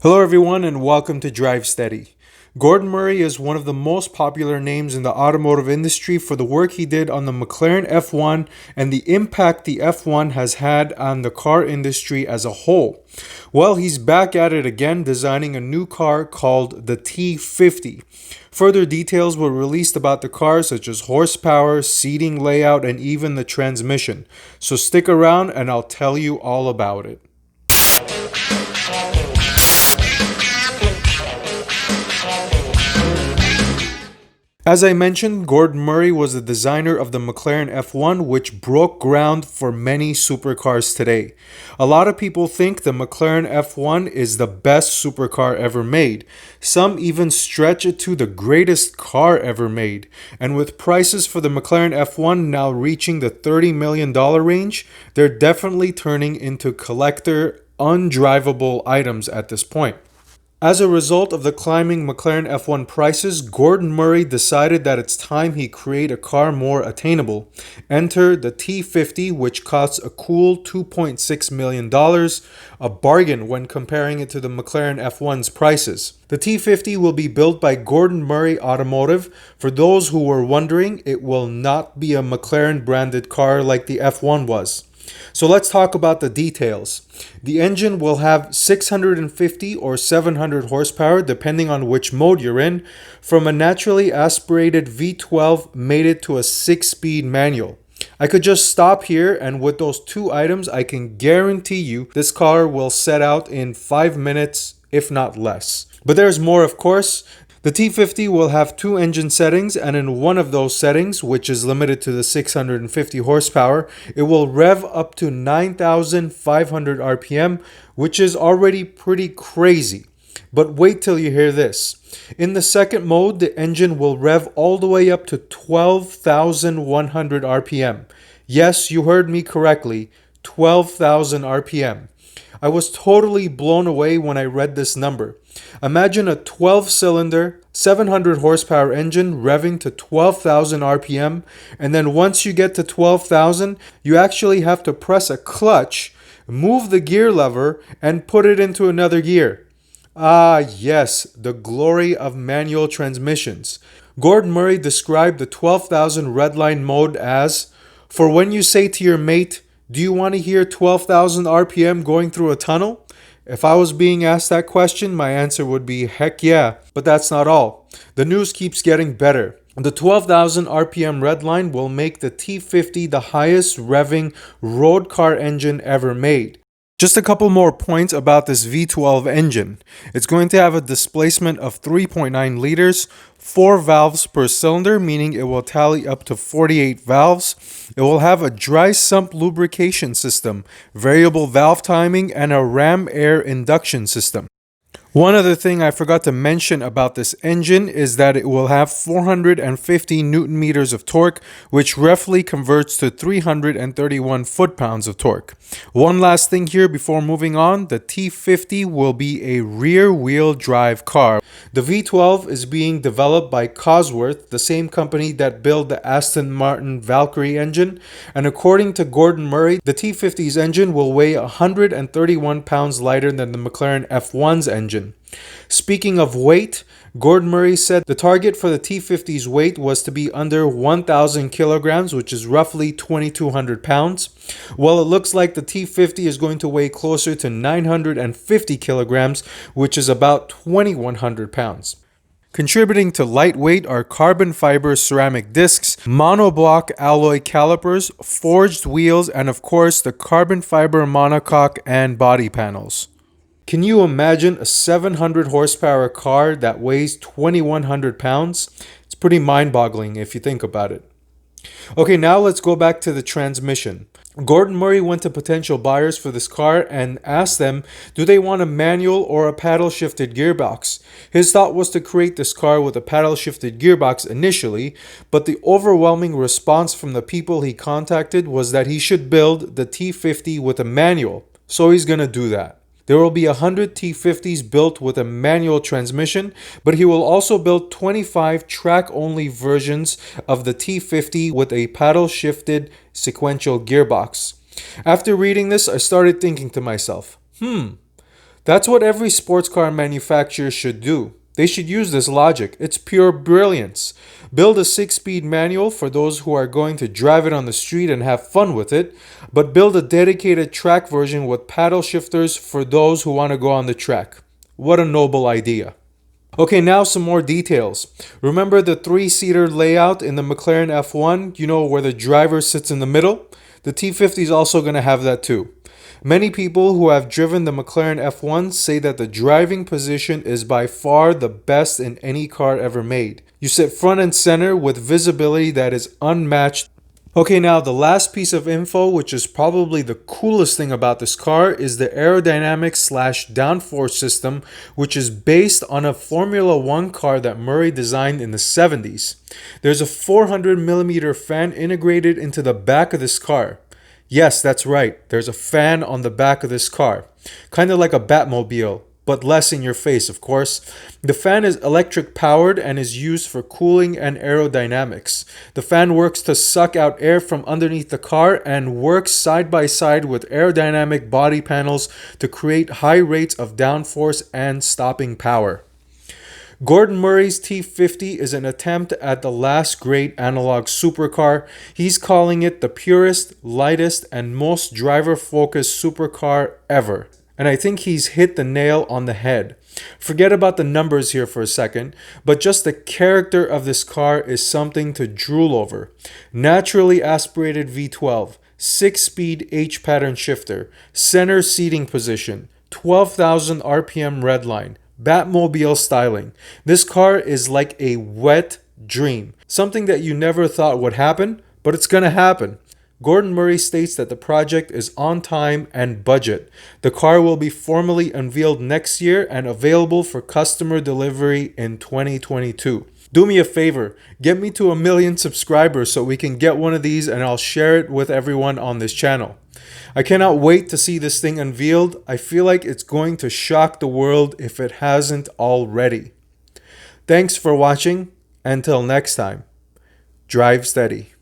Hello everyone and welcome to Drive Steady. Gordon Murray is one of the most popular names in the automotive industry for the work he did on the McLaren F1 and the impact the F1 has had on the car industry as a whole. Well, he's back at it again, designing a new car called the T50. Further details were released about the car, such as horsepower, seating layout, and even the transmission. So stick around and I'll tell you all about it. As I mentioned, Gordon Murray was the designer of the McLaren F1, which broke ground for many supercars today. A lot of people think the McLaren F1 is the best supercar ever made. Some even stretch it to the greatest car ever made. And with prices for the McLaren F1 now reaching the $30 million range, they're definitely turning into collector, undrivable items at this point. As a result of the climbing McLaren F1 prices, Gordon Murray decided that it's time he create a car more attainable. Enter the T50, which costs a cool $2.6 million, a bargain when comparing it to the McLaren F1's prices. The T50 will be built by Gordon Murray Automotive. For those who were wondering, it will not be a McLaren branded car like the F1 was. So let's talk about the details. The engine will have 650 or 700 horsepower depending on which mode you're in. From a naturally aspirated V12 mated to a 6-speed manual. I could just stop here, and with those two items I can guarantee you this car will set out in 5 minutes, if not less. But there's more, of course. The T50 will have two engine settings, and in one of those settings, which is limited to the 650 horsepower, it will rev up to 9,500 RPM, which is already pretty crazy. But wait till you hear this. In the second mode, the engine will rev all the way up to 12,100 RPM. Yes, you heard me correctly, 12,000 RPM. I was totally blown away when I read this number. Imagine a 12-cylinder, 700 horsepower engine revving to 12,000 RPM, and then once you get to 12,000, you actually have to press a clutch, move the gear lever, and put it into another gear. Ah yes, the glory of manual transmissions. Gordon Murray described the 12,000 redline mode as, for when you say to your mate, "Do you want to hear 12,000 RPM going through a tunnel?" If I was being asked that question, my answer would be heck yeah. But that's not all. The news keeps getting better. The 12,000 RPM redline will make the T50 the highest revving road car engine ever made. Just a couple more points about this V12 engine. It's going to have a displacement of 3.9 liters, 4 valves per cylinder, meaning it will tally up to 48 valves. It will have a dry sump lubrication system, variable valve timing, and a ram air induction system. One other thing I forgot to mention about this engine is that it will have 450 Newton meters of torque, which roughly converts to 331 foot-pounds of torque. One last thing here before moving on, the T50 will be a rear-wheel drive car. The V12 is being developed by Cosworth, the same company that built the Aston Martin Valkyrie engine, and according to Gordon Murray, the T50's engine will weigh 131 pounds lighter than the McLaren F1's engine. Speaking of weight, Gordon Murray said the target for the T50's weight was to be under 1,000 kilograms, which is roughly 2,200 pounds. Well, it looks like the T50 is going to weigh closer to 950 kilograms, which is about 2,100 pounds. Contributing to lightweight are carbon fiber ceramic discs, monoblock alloy calipers, forged wheels, and of course the carbon fiber monocoque and body panels. Can you imagine a 700 horsepower car that weighs 2,100 pounds? It's pretty mind-boggling if you think about it. Okay, now let's go back to the transmission. Gordon Murray went to potential buyers for this car and asked them, do they want a manual or a paddle-shifted gearbox? His thought was to create this car with a paddle-shifted gearbox initially, but the overwhelming response from the people he contacted was that he should build the T50 with a manual. So he's gonna do that. There will be 100 T50s built with a manual transmission, but he will also build 25 track-only versions of the T50 with a paddle-shifted sequential gearbox. After reading this, I started thinking to myself, That's what every sports car manufacturer should do. They should use this logic. It's pure brilliance. Build a 6-speed manual for those who are going to drive it on the street and have fun with it, but build a dedicated track version with paddle shifters for those who want to go on the track. What a noble idea. Okay, now some more details. Remember the 3-seater layout in the McLaren F1, where the driver sits in the middle? The T50 is also going to have that too. Many people who have driven the McLaren F1 say that the driving position is by far the best in any car ever made. You sit front and center with visibility that is unmatched. Okay, now the last piece of info, which is probably the coolest thing about this car, is the aerodynamics/downforce system, which is based on a Formula One car that Murray designed in the 70s. There's a 400mm fan integrated into the back of this car. Yes, that's right. There's a fan on the back of this car. Kind of like a Batmobile, but less in your face, of course. The fan is electric powered and is used for cooling and aerodynamics. The fan works to suck out air from underneath the car and works side by side with aerodynamic body panels to create high rates of downforce and stopping power. Gordon Murray's T50 is an attempt at the last great analog supercar. He's calling it the purest, lightest, and most driver-focused supercar ever. And I think he's hit the nail on the head. Forget about the numbers here for a second, but just the character of this car is something to drool over. Naturally aspirated V12, 6-speed H-pattern shifter, center seating position, 12,000 RPM redline, Batmobile styling. This car is like a wet dream. Something that you never thought would happen, but it's gonna happen. Gordon Murray states that the project is on time and budget. The car will be formally unveiled next year and available for customer delivery in 2022. Do me a favor, get me to 1 million subscribers so we can get one of these and I'll share it with everyone on this channel. I cannot wait to see this thing unveiled. I feel like it's going to shock the world if it hasn't already. Thanks for watching. Until next time, drive steady.